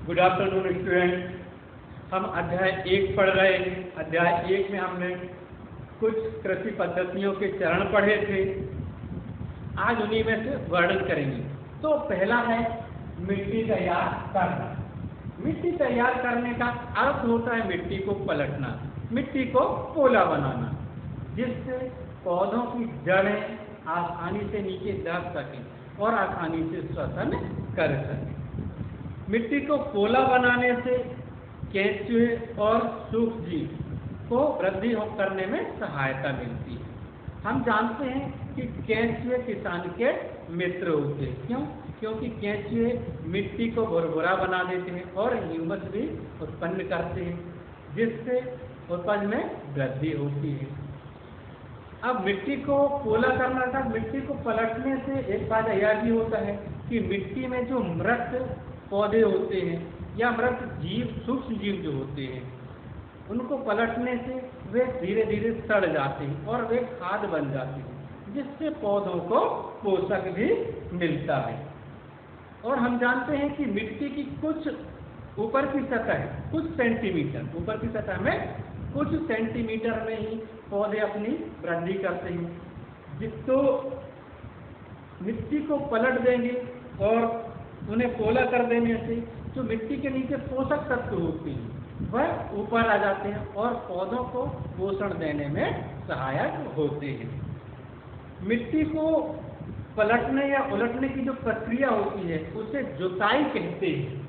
Good afternoon student. हम अध्याय 1 पढ़ रहे हैं। अध्याय 1 में हमने कुछ कृषि पद्धतियों के चरण पढ़े थे। आज उन्हीं में से वर्णन करेंगे। तो पहला है मिट्टी तैयार करना। मिट्टी तैयार करने का अर्थ होता है मिट्टी को पलटना, मिट्टी को पोला बनाना, जिससे पौधों की जड़ें आसानी से नीचे दब सकें और आसानी से श्वसन कर सकें। मिट्टी को पोला बनाने से केंचुए और सूक्ष्मजीव को वृद्धि करने में सहायता मिलती है। हम जानते हैं कि केंचुए किसान के मित्र होते हैं। क्यों? क्योंकि केंचुए मिट्टी को भुरभुरा बना देते हैं और ह्यूमस भी उत्पन्न करते हैं, जिससे उपज में वृद्धि होती है। अब मिट्टी को पोला करना था। मिट्टी को पलटने से एक फायदा यह भी होता है कि मिट्टी में जो मृत पौधे होते हैं या मृत जीव, सूक्ष्म जीव जो होते हैं, उनको पलटने से वे धीरे धीरे सड़ जाते हैं और वे खाद बन जाते हैं, जिससे पौधों को पोषक भी मिलता है। और हम जानते हैं कि मिट्टी की कुछ ऊपर की सतह, कुछ सेंटीमीटर ऊपर की सतह में कुछ सेंटीमीटर में ही पौधे अपनी वृद्धि करते हैं। तो मिट्टी को पलट देंगे और उन्हें पोला कर देने से जो मिट्टी के नीचे पोषक तत्व होते हैं वह ऊपर आ जाते हैं और पौधों को पोषण देने में सहायक होते हैं। मिट्टी को पलटने या उलटने की जो प्रक्रिया होती है उसे जुताई कहते हैं।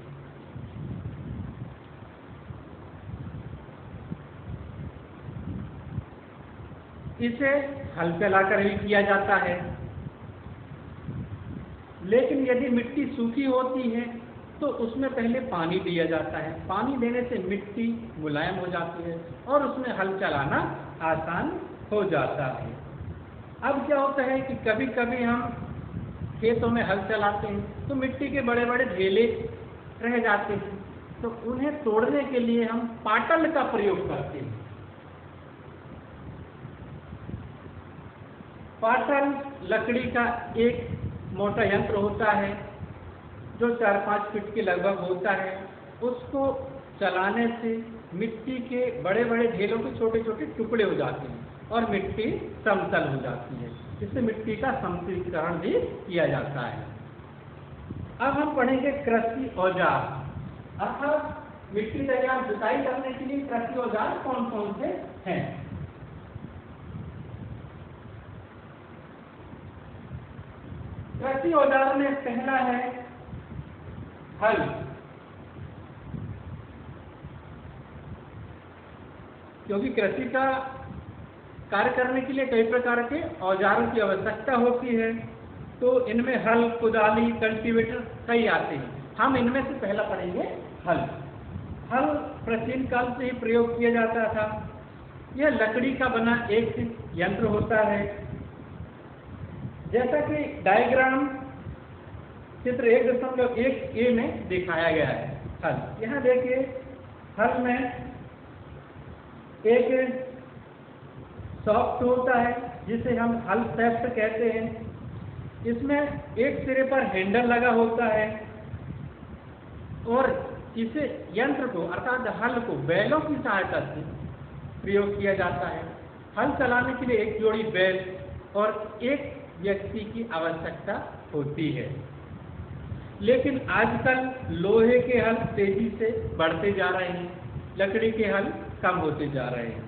इसे हल चलाकर भी किया जाता है, लेकिन यदि मिट्टी सूखी होती है तो उसमें पहले पानी दिया जाता है। पानी देने से मिट्टी मुलायम हो जाती है और उसमें हल चलाना आसान हो जाता है। अब क्या होता है कि कभी कभी हम खेतों में हल चलाते हैं तो मिट्टी के बड़े बड़े ढेले रह जाते हैं, तो उन्हें तोड़ने के लिए हम पाटल का प्रयोग करते हैं। पाटल लकड़ी का एक मोटा यंत्र होता है जो 4-5 फीट के लगभग होता है। उसको चलाने से मिट्टी के बड़े बड़े ढेलों के छोटे छोटे टुकड़े हो जाते हैं और मिट्टी समतल हो जाती है। इससे मिट्टी का समतलीकरण भी किया जाता है। अब हम पढ़ेंगे कृषि औजार, अर्थात मिट्टी तैयार जुताई करने के लिए कृषि औजार कौन कौन से हैं। कृषि औजार में पहला है हल। क्योंकि कृषि का कार्य करने के लिए कई प्रकार के औजारों की आवश्यकता होती है, तो इनमें हल, कुदाली, कल्टीवेटर कई आते हैं। हम इनमें से पहला पढ़ेंगे हल। हल प्राचीन काल से ही प्रयोग किया जाता था। यह लकड़ी का बना एक यंत्र होता है, जैसा कि डायग्राम चित्र 1.1a में दिखाया गया है। हल, यहाँ देखिए, हल में एक सॉफ्ट होता है जिसे हम हल शेफ्ट कहते हैं। इसमें एक सिरे पर हैंडल लगा होता है और इसे यंत्र को अर्थात हल को बैलों की सहायता से प्रयोग किया जाता है। हल चलाने के लिए एक जोड़ी बैल और एक व्यक्ति की आवश्यकता होती है। लेकिन आजकल लोहे के हल तेजी से बढ़ते जा रहे हैं, लकड़ी के हल कम होते जा रहे हैं।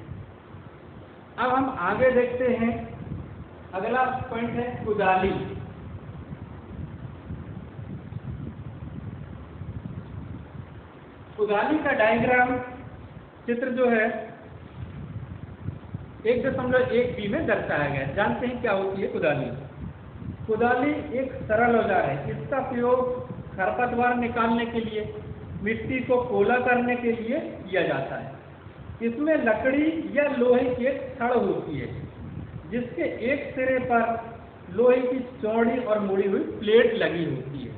अब हम आगे देखते हैं। अगला पॉइंट है कुदाली। कुदाली का डायग्राम चित्र जो है 1.1b में दर्शाया गया है। जानते हैं क्या होती है कुदाली? कुदाली एक सरल औजार है। इसका प्रयोग खरपतवार निकालने के लिए, मिट्टी को पोला करने के लिए किया जाता है। इसमें लकड़ी या लोहे की एक छड़ होती है, जिसके एक सिरे पर लोहे की चौड़ी और मुड़ी हुई प्लेट लगी होती है।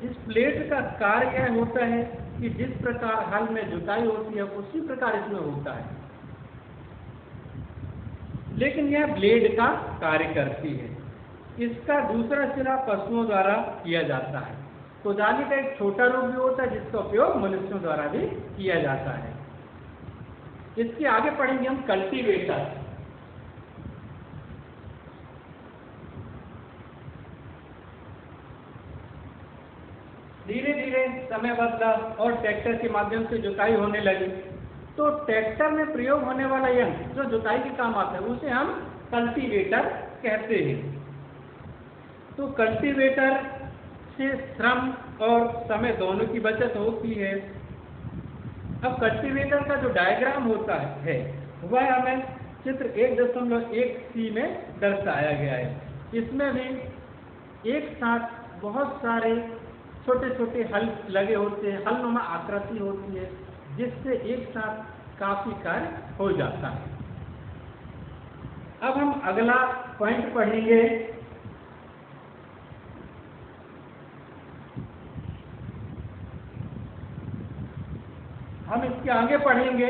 इस प्लेट का कार्य यह होता है कि जिस प्रकार हल में जुताई होती है उसी प्रकार इसमें होता है, लेकिन यह ब्लेड का कार्य करती है। इसका दूसरा सिरा पशुओं द्वारा किया जाता है। कुदाली का एक छोटा रूप भी होता है जिसका उपयोग मनुष्यों द्वारा भी किया जाता है। इसके आगे पढ़ेंगे हम कल्टीवेटर। धीरे धीरे समय बदला और ट्रैक्टर के माध्यम से जुताई होने लगी, तो ट्रैक्टर में प्रयोग होने वाला यंत्र जो जुताई के काम आता है उसे हम कल्टीवेटर कहते हैं। तो कल्टीवेटर से श्रम और समय दोनों की बचत होती है। अब कल्टीवेटर का जो डायग्राम होता है वह हमें चित्र 1.1c में दर्शाया गया है। इसमें भी एक साथ बहुत सारे छोटे छोटे हल लगे होते हैं, हलनुमा आकृति होती है जिससे एक साथ काफी कार्य हो जाता है। अब हम अगला पॉइंट पढ़ेंगे, हम इसके आगे पढ़ेंगे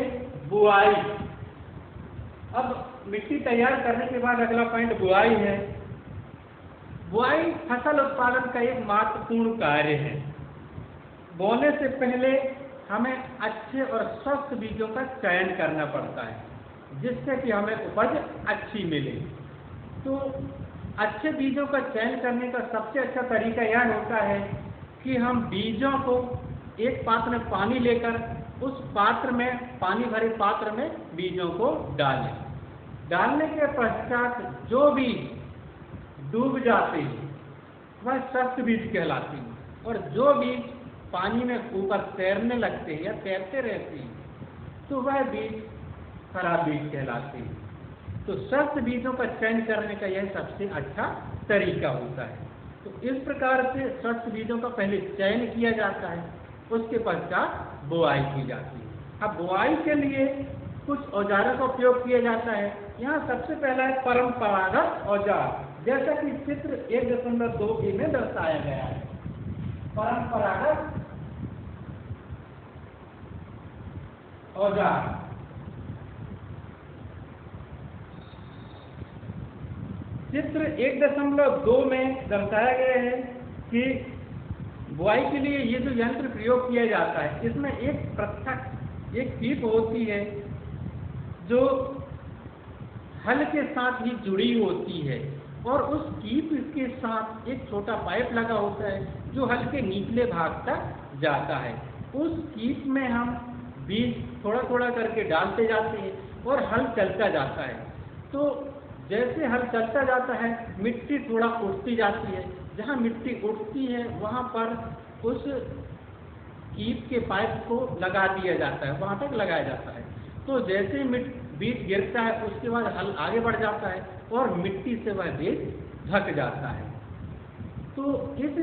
बुआई। अब मिट्टी तैयार करने के बाद अगला पॉइंट बुआई है। बुआई फसल उत्पादन का एक महत्वपूर्ण कार्य है। बोने से पहले हमें अच्छे और स्वस्थ बीजों का चयन करना पड़ता है जिससे कि हमें उपज अच्छी मिले। तो अच्छे बीजों का चयन करने का सबसे अच्छा तरीका यह होता है कि हम बीजों को एक पात्र में पानी लेकर उस पात्र में, पानी भरे पात्र में बीजों को डालें। डालने के पश्चात जो बीज डूब जाते हैं वह स्वस्थ बीज कहलाते हैं, और जो बीज पानी में ऊपर तैरने लगते हैं या तैरते रहते हैं तो वह बीज खराब बीज कहलाते हैं। तो स्वस्थ बीजों का चयन करने का यह सबसे अच्छा तरीका होता है। तो इस प्रकार से स्वस्थ बीजों का पहले चयन किया जाता है, उसके पश्चात बुआई की जाती है। अब बुआई के लिए कुछ औजारों का उपयोग किया जाता है। यहाँ सबसे पहला है परंपरागत औजार, जैसा कि चित्र 1.2 में दर्शाया गया है। परंपरागत औजार चित्र 1.2 में दर्शाया गया है कि बुआई के लिए ये जो यंत्र प्रयोग किया जाता है इसमें एक पृथक एक कीप होती है जो हल के साथ ही जुड़ी होती है, और उस कीप के साथ एक छोटा पाइप लगा होता है जो हल के निचले भाग तक जाता है। उस कीप में हम बीज थोड़ा थोड़ा करके डालते जाते हैं और हल चलता जाता है। तो जैसे हल चलता जाता है मिट्टी थोड़ा उठती जाती है, जहाँ मिट्टी उठती है वहाँ पर उस कीप के पाइप को लगा दिया जाता है, वहाँ तक लगाया जाता है। तो जैसे बीज गिरता है उसके बाद हल आगे बढ़ जाता है और मिट्टी से वह बीज ढक जाता है। तो इस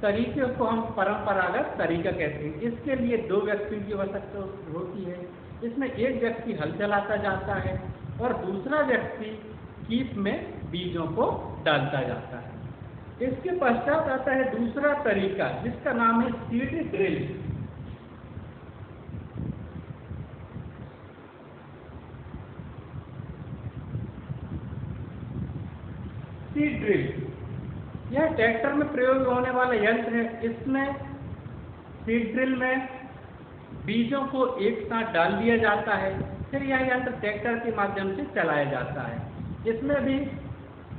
तरीके को हम परंपरागत तरीका कहते हैं। इसके लिए 2 व्यक्तियों की आवश्यकता होती है। इसमें एक व्यक्ति हल चलाता जाता है और दूसरा व्यक्ति कीप में बीजों को डालता जाता है। इसके पश्चात आता है दूसरा तरीका जिसका नाम है सीड ड्रिल। सीड ड्रिल यह ट्रैक्टर में प्रयोग होने वाला यंत्र है। इसमें सीड ड्रिल में बीजों को एक साथ डाल दिया जाता है, फिर यह यंत्र ट्रैक्टर के माध्यम से चलाया जाता है। इसमें भी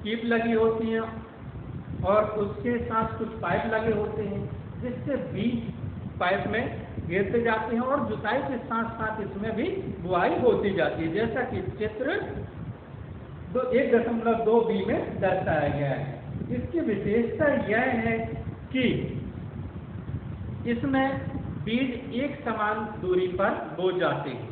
कीप लगी होती है और उसके साथ कुछ पाइप लगे होते हैं जिससे बीज पाइप में गिरते जाते हैं और जुताई के साथ साथ इसमें भी बुआई होती जाती है, जैसा कि चित्र 1.2b में दर्शाया गया है। इसकी विशेषता यह है कि इसमें बीज एक समान दूरी पर बो जाते हैं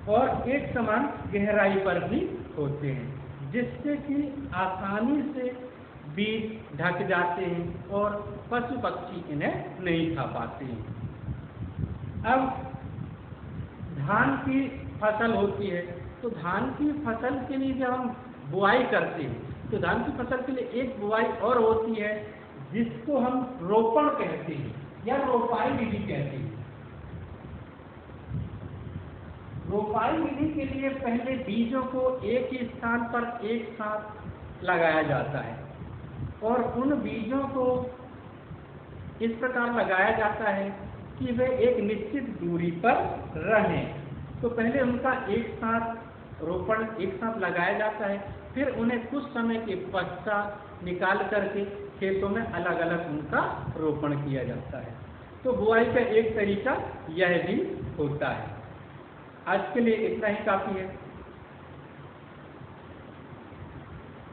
और एक समान गहराई पर भी होते हैं, जिससे कि आसानी से बीज ढक जाते हैं और पशु पक्षी इन्हें नहीं खा पाते हैं। अब धान की फसल होती है, तो धान की फसल के लिए जब हम बुआई करते हैं तो धान की फसल के लिए एक बुआई और होती है जिसको हम रोपण कहते हैं या रोपाई विधि कहते हैं। रोपाई विधि के लिए पहले बीजों को एक ही स्थान पर एक साथ लगाया जाता है और उन बीजों को इस प्रकार लगाया जाता है कि वे एक निश्चित दूरी पर रहें। तो पहले उनका एक साथ रोपण एक साथ लगाया जाता है, फिर उन्हें कुछ समय के पश्चात निकाल करके खेतों में अलग अलग उनका रोपण किया जाता है। तो बुआई का एक तरीका यह भी होता है। आज के लिए इतना ही काफ़ी है।